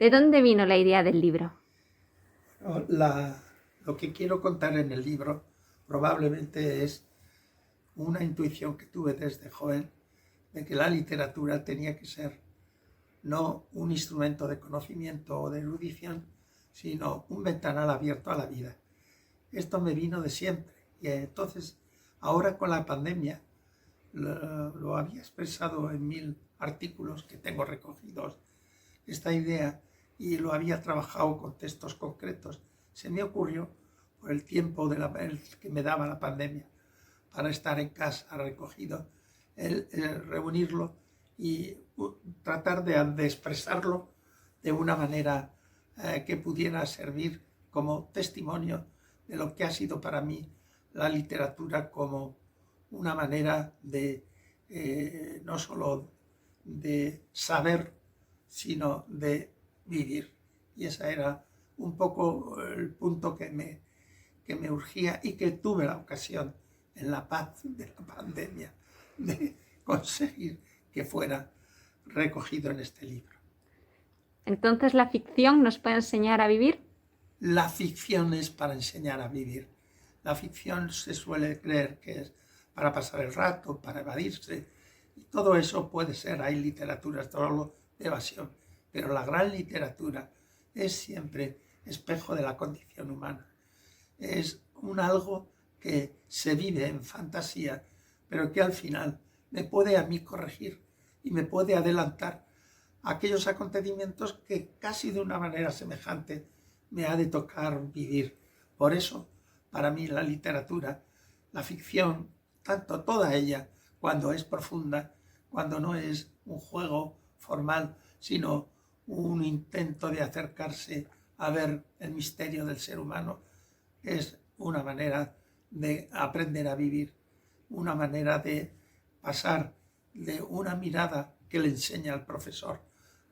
¿De dónde vino la idea del libro? Lo que quiero contar en el libro probablemente es una intuición que tuve desde joven de que la literatura tenía que ser no un instrumento de conocimiento o de erudición, sino un ventanal abierto a la vida. Esto me vino de siempre y entonces ahora con la pandemia lo había expresado en 1000 artículos que tengo recogidos, esta idea, y lo había trabajado con textos concretos. Se me ocurrió por el tiempo que me daba la pandemia para estar en casa recogido, el reunirlo y tratar de expresarlo de una manera que pudiera servir como testimonio de lo que ha sido para mí la literatura como una manera de no solo de saber, sino de vivir. Y ese era un poco el punto que me urgía y que tuve la ocasión en la paz de la pandemia de conseguir que fuera recogido en este libro. Entonces, ¿la ficción nos puede enseñar a vivir? La ficción es para enseñar a vivir. La ficción se suele creer que es para pasar el rato, para evadirse, y todo eso puede ser. Hay literaturas solo de evasión, pero la gran literatura es siempre espejo de la condición humana. Es un algo que se vive en fantasía, pero que al final me puede a mí corregir y me puede adelantar a aquellos acontecimientos que casi de una manera semejante me ha de tocar vivir. Por eso, para mí la literatura, la ficción, tanto toda ella, cuando es profunda, cuando no es un juego formal, sino un intento de acercarse a ver el misterio del ser humano, es una manera de aprender a vivir, una manera de pasar de una mirada que le enseña al profesor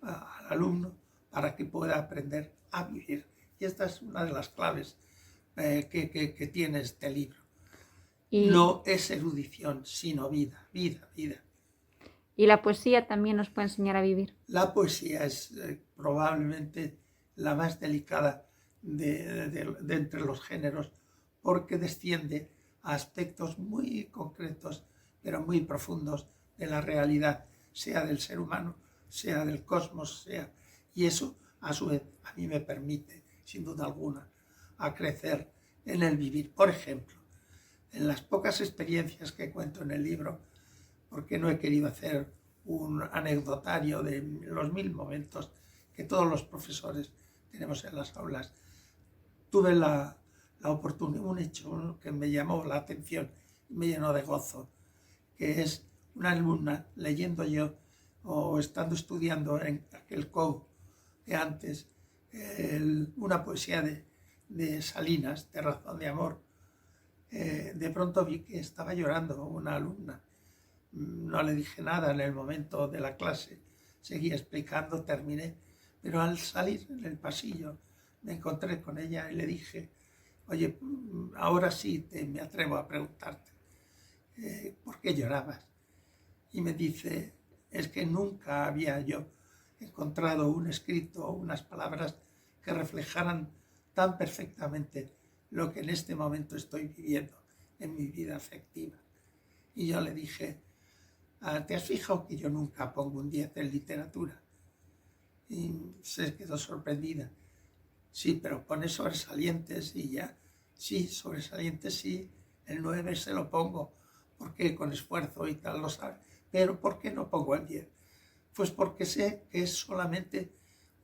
al alumno para que pueda aprender a vivir. Y esta es una de las claves que tiene este libro. No es erudición, sino vida, vida, vida. ¿Y la poesía también nos puede enseñar a vivir? La poesía es probablemente la más delicada de entre los géneros, porque desciende a aspectos muy concretos, pero muy profundos de la realidad, sea del ser humano, sea del cosmos, y eso a su vez a mí me permite, sin duda alguna, a crecer en el vivir. Por ejemplo, en las pocas experiencias que cuento en el libro, porque no he querido hacer un anecdotario de los 1000 momentos que todos los profesores tenemos en las aulas, tuve la oportunidad, un hecho que me llamó la atención y me llenó de gozo, que es una alumna leyendo yo o estando estudiando en aquel COU de antes, una poesía de Salinas, de Razón de Amor. De pronto vi que estaba llorando una alumna. No le dije nada en el momento de la clase, seguí explicando, terminé, pero al salir en el pasillo me encontré con ella y le dije, oye, ahora sí me atrevo a preguntarte, ¿por qué llorabas? Y me dice, es que nunca había yo encontrado un escrito o unas palabras que reflejaran tan perfectamente lo que en este momento estoy viviendo en mi vida afectiva. Y yo le dije, ¿te has fijado que yo nunca pongo un 10 en literatura? Y se quedó sorprendida. Sí, pero pone sobresalientes y ya. Sí, sobresalientes sí, el 9 se lo pongo, porque con esfuerzo y tal lo sabe. Pero ¿por qué no pongo el 10? Pues porque sé que es solamente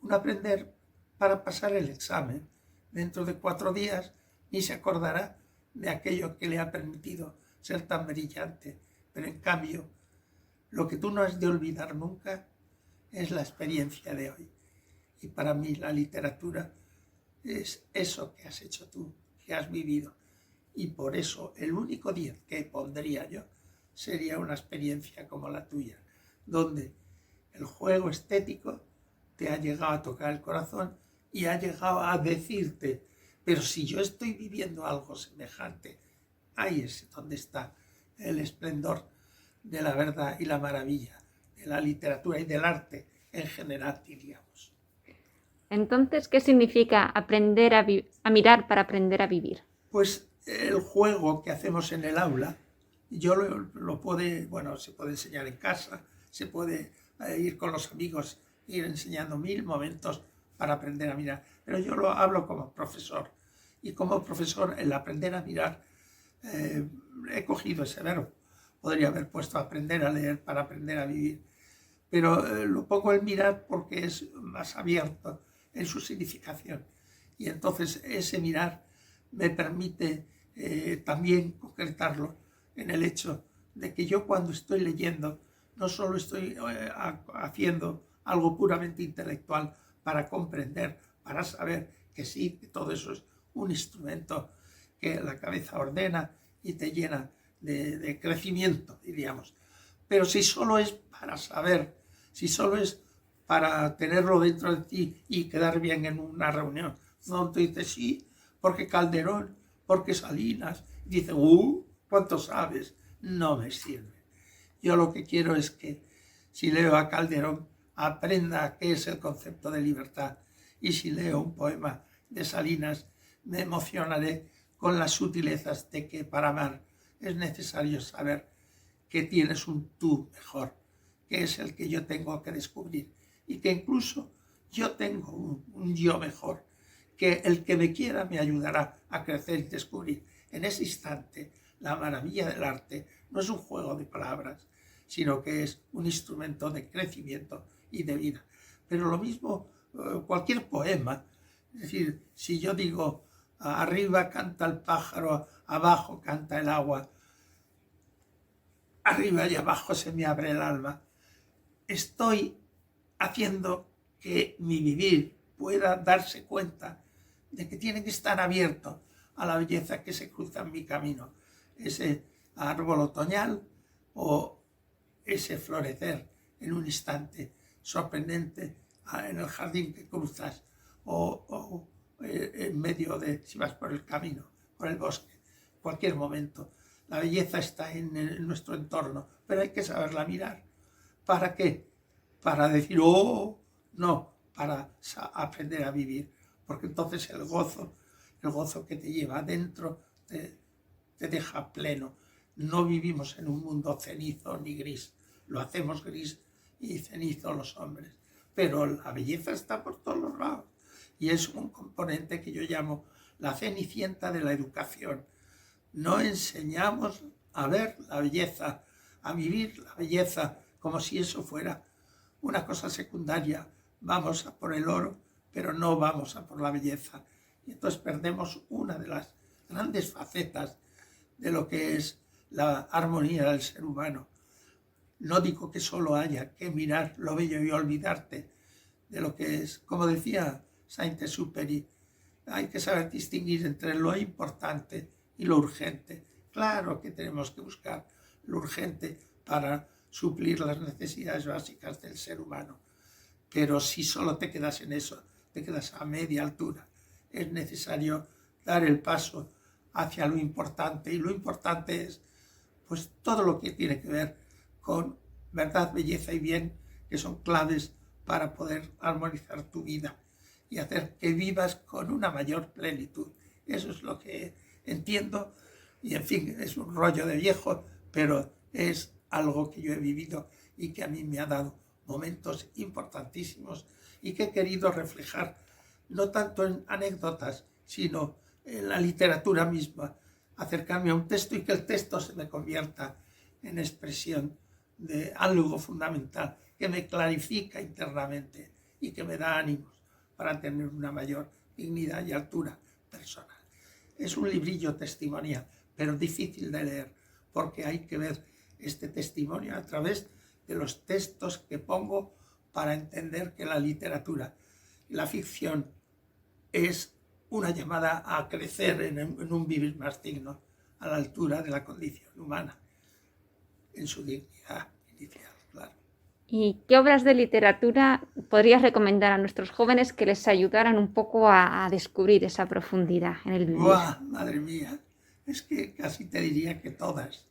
un aprender para pasar el examen. Dentro de 4 días ni se acordará de aquello que le ha permitido ser tan brillante. Pero en cambio, lo que tú no has de olvidar nunca es la experiencia de hoy. Y para mí la literatura es eso que has hecho tú, que has vivido. Y por eso el único 10 que pondría yo sería una experiencia como la tuya, donde el juego estético te ha llegado a tocar el corazón y ha llegado a decirte, pero si yo estoy viviendo algo semejante, ahí es donde está el esplendor de la verdad y la maravilla de la literatura y del arte en general, diríamos. Entonces, ¿qué significa aprender a mirar para aprender a vivir? Pues el juego que hacemos en el aula, yo bueno, se puede enseñar en casa, se puede ir con los amigos, ir enseñando mil momentos para aprender a mirar, pero yo lo hablo como profesor. Y como profesor, el aprender a mirar, he cogido ese verbo. Podría haber puesto aprender a leer para aprender a vivir, pero lo pongo en mirar porque es más abierto en su significación. Y entonces ese mirar me permite también concretarlo en el hecho de que yo cuando estoy leyendo no solo estoy haciendo algo puramente intelectual para comprender, para saber que sí, que todo eso es un instrumento que la cabeza ordena y te llena de crecimiento, diríamos. Pero si solo es para saber, si solo es para tenerlo dentro de ti y quedar bien en una reunión, no te dices sí, porque Calderón, porque Salinas, dice, ¿cuánto sabes? No me sirve. Yo lo que quiero es que si leo a Calderón, aprenda qué es el concepto de libertad. Y si leo un poema de Salinas, me emocionaré con las sutilezas de que para amar es necesario saber que tienes un tú mejor, que es el que yo tengo que descubrir. Y que incluso yo tengo un yo mejor, que el que me quiera me ayudará a crecer y descubrir. En ese instante, la maravilla del arte no es un juego de palabras, sino que es un instrumento de crecimiento y de vida. Pero lo mismo, cualquier poema, es decir, si yo digo, arriba canta el pájaro, abajo canta el agua, arriba y abajo se me abre el alma, estoy haciendo que mi vivir pueda darse cuenta de que tiene que estar abierto a la belleza que se cruza en mi camino. Ese árbol otoñal o ese florecer en un instante sorprendente en el jardín que cruzas o en medio de, si vas por el camino, por el bosque, cualquier momento. La belleza está en nuestro entorno, pero hay que saberla mirar. ¿Para qué? Para decir, no, para aprender a vivir. Porque entonces el gozo que te lleva adentro, te deja pleno. No vivimos en un mundo cenizo ni gris. Lo hacemos gris y cenizo los hombres. Pero la belleza está por todos los lados. Y es un componente que yo llamo la cenicienta de la educación. No enseñamos a ver la belleza, a vivir la belleza como si eso fuera una cosa secundaria. Vamos a por el oro, pero no vamos a por la belleza. Y entonces perdemos una de las grandes facetas de lo que es la armonía del ser humano. No digo que solo haya que mirar lo bello y olvidarte de lo que es, como decía Saint-Exupéry, hay que saber distinguir entre lo importante y lo urgente. Claro que tenemos que buscar lo urgente para suplir las necesidades básicas del ser humano. Pero si solo te quedas en eso, te quedas a media altura. Es necesario dar el paso hacia lo importante. Y lo importante es pues todo lo que tiene que ver con verdad, belleza y bien, que son claves para poder armonizar tu vida y hacer que vivas con una mayor plenitud. Eso es lo que entiendo y en fin, es un rollo de viejo, pero es algo que yo he vivido y que a mí me ha dado momentos importantísimos y que he querido reflejar no tanto en anécdotas, sino en la literatura misma, acercarme a un texto y que el texto se me convierta en expresión de algo fundamental que me clarifica internamente y que me da ánimos para tener una mayor dignidad y altura personal. Es un librillo testimonial, pero difícil de leer, porque hay que ver este testimonio a través de los textos que pongo para entender que la literatura y la ficción es una llamada a crecer en un vivir más digno, a la altura de la condición humana, en su dignidad inicial, claro. ¿Y qué obras de literatura podrías recomendar a nuestros jóvenes que les ayudaran un poco a descubrir esa profundidad en el vivir? ¡Buah, madre mía! Es que casi te diría que todas,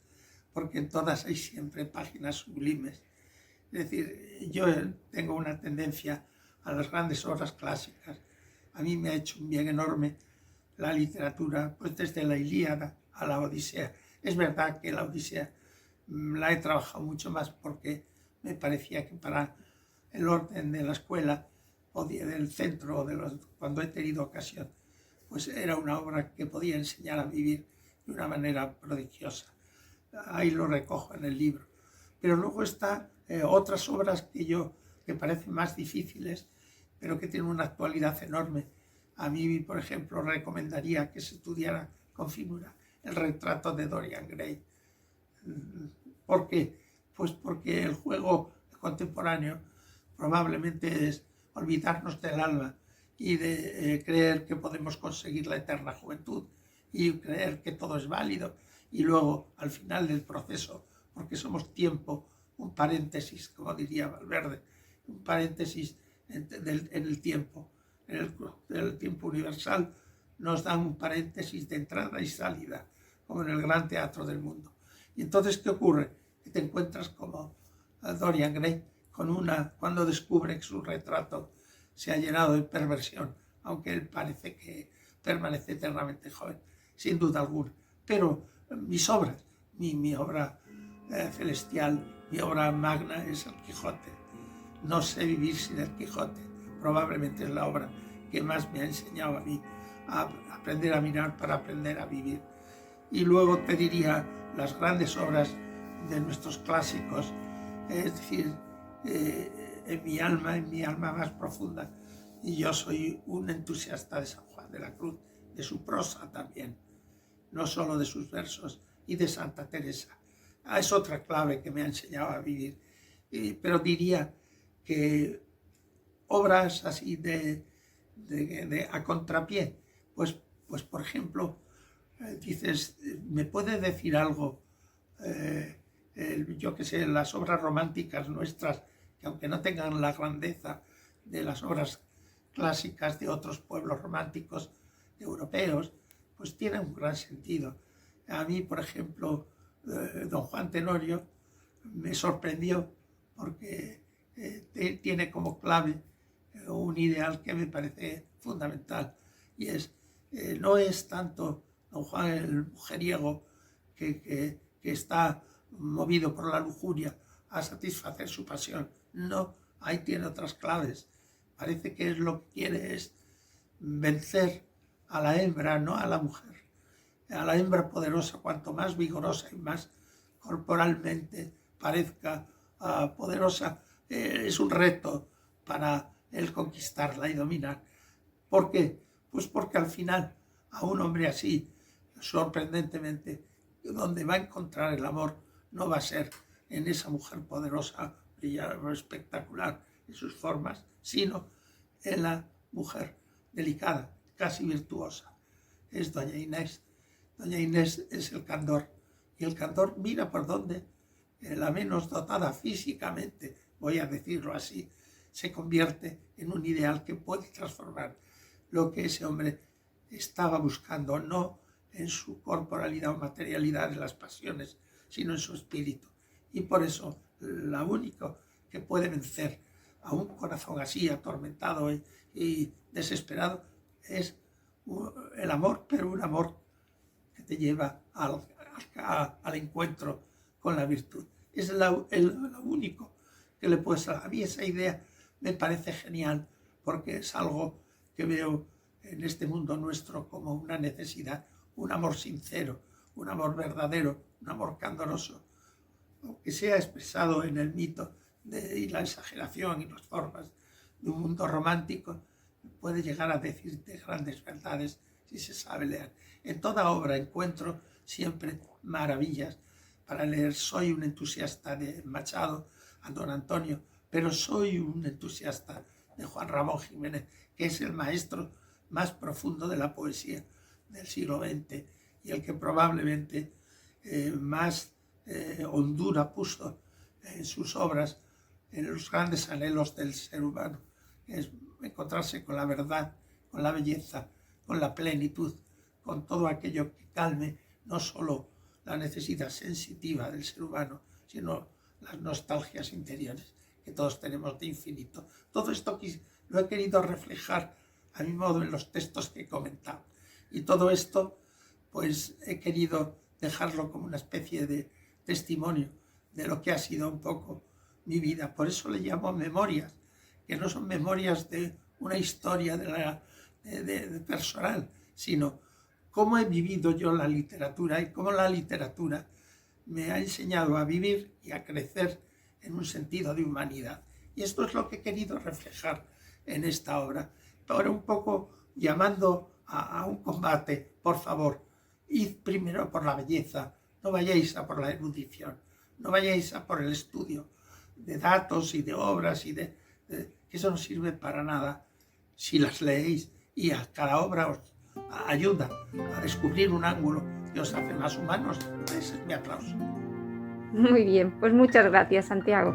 porque en todas hay siempre páginas sublimes. Es decir, yo tengo una tendencia a las grandes obras clásicas. A mí me ha hecho un bien enorme la literatura, pues desde la Ilíada a la Odisea. Es verdad que la Odisea la he trabajado mucho más porque me parecía que para el orden de la escuela o del centro, cuando he tenido ocasión, pues era una obra que podía enseñar a vivir de una manera prodigiosa. Ahí lo recojo en el libro. Pero luego están otras obras que parecen más difíciles, pero que tienen una actualidad enorme. A mí, por ejemplo, recomendaría que se estudiara con finura el retrato de Dorian Gray. ¿Por qué? Pues porque el juego contemporáneo probablemente es olvidarnos del alma y de creer que podemos conseguir la eterna juventud y creer que todo es válido, y luego al final del proceso, porque somos tiempo, un paréntesis, como diría Valverde, un paréntesis en el tiempo, en el tiempo universal, nos dan un paréntesis de entrada y salida, como en el gran teatro del mundo. Y entonces, ¿qué ocurre? Que te encuentras como Dorian Gray, cuando descubre que su retrato se ha llenado de perversión, aunque él parece que permanece eternamente joven, sin duda alguna. Pero mis obras, mi obra celestial, mi obra magna es el Quijote. No sé vivir sin el Quijote. Probablemente es la obra que más me ha enseñado a mí a aprender a mirar para aprender a vivir. Y luego te diría las grandes obras de nuestros clásicos, es decir, en mi alma más profunda. Y yo soy un entusiasta de San Juan de la Cruz, de su prosa también, no solo de sus versos, y de Santa Teresa. Es otra clave que me ha enseñado a vivir. Pero diría que obras así a contrapié, pues por ejemplo, dices, ¿me puede decir algo? Yo que sé, las obras románticas nuestras, que aunque no tengan la grandeza de las obras clásicas de otros pueblos románticos europeos, pues tienen un gran sentido. A mí, por ejemplo, don Juan Tenorio me sorprendió porque tiene como clave un ideal que me parece fundamental, y no es tanto don Juan el mujeriego que está movido por la lujuria a satisfacer su pasión. No, ahí tiene otras claves. Parece que lo que quiere es vencer a la hembra, no a la mujer. A la hembra poderosa, cuanto más vigorosa y más corporalmente parezca poderosa, es un reto para él conquistarla y dominar. ¿Por qué? Pues porque al final a un hombre así, sorprendentemente, donde va a encontrar el amor no va a ser en esa mujer poderosa, brillante, espectacular en sus formas, sino en la mujer delicada, casi virtuosa. Es doña Inés. Doña Inés es el candor, y el candor mira por dónde la menos dotada físicamente, voy a decirlo así, se convierte en un ideal que puede transformar lo que ese hombre estaba buscando, no en su corporalidad o materialidad de las pasiones, sino en su espíritu. Y por eso lo único que puede vencer a un corazón así atormentado y desesperado es el amor, pero un amor que te lleva al encuentro con la virtud. Es lo único que le puede salvar. A mí esa idea me parece genial, porque es algo que veo en este mundo nuestro como una necesidad, un amor sincero, un amor verdadero, un amor candoroso, aunque sea expresado en el mito y la exageración y las formas de un mundo romántico, puede llegar a decirte grandes verdades si se sabe leer. En toda obra encuentro siempre maravillas para leer. Soy un entusiasta de Machado, a don Antonio, pero soy un entusiasta de Juan Ramón Jiménez, que es el maestro más profundo de la poesía del siglo XX y el que probablemente más hondura puso en sus obras, en los grandes anhelos del ser humano, que es encontrarse con la verdad, con la belleza, con la plenitud, con todo aquello que calme no solo la necesidad sensitiva del ser humano, sino las nostalgias interiores que todos tenemos de infinito. Todo esto lo he querido reflejar a mi modo en los textos que he comentado. Y todo esto, pues he querido dejarlo como una especie de testimonio de lo que ha sido un poco mi vida. Por eso le llamo memorias, que no son memorias de una historia de personal, sino cómo he vivido yo la literatura y cómo la literatura me ha enseñado a vivir y a crecer en un sentido de humanidad. Y esto es lo que he querido reflejar en esta obra. Ahora un poco llamando a un combate, por favor, id primero por la belleza, no vayáis a por la erudición, no vayáis a por el estudio de datos y de obras que eso no sirve para nada si las leéis y a cada obra os ayuda a descubrir un ángulo que os hace más humanos. Ese es mi aplauso. Muy bien, pues muchas gracias, Santiago.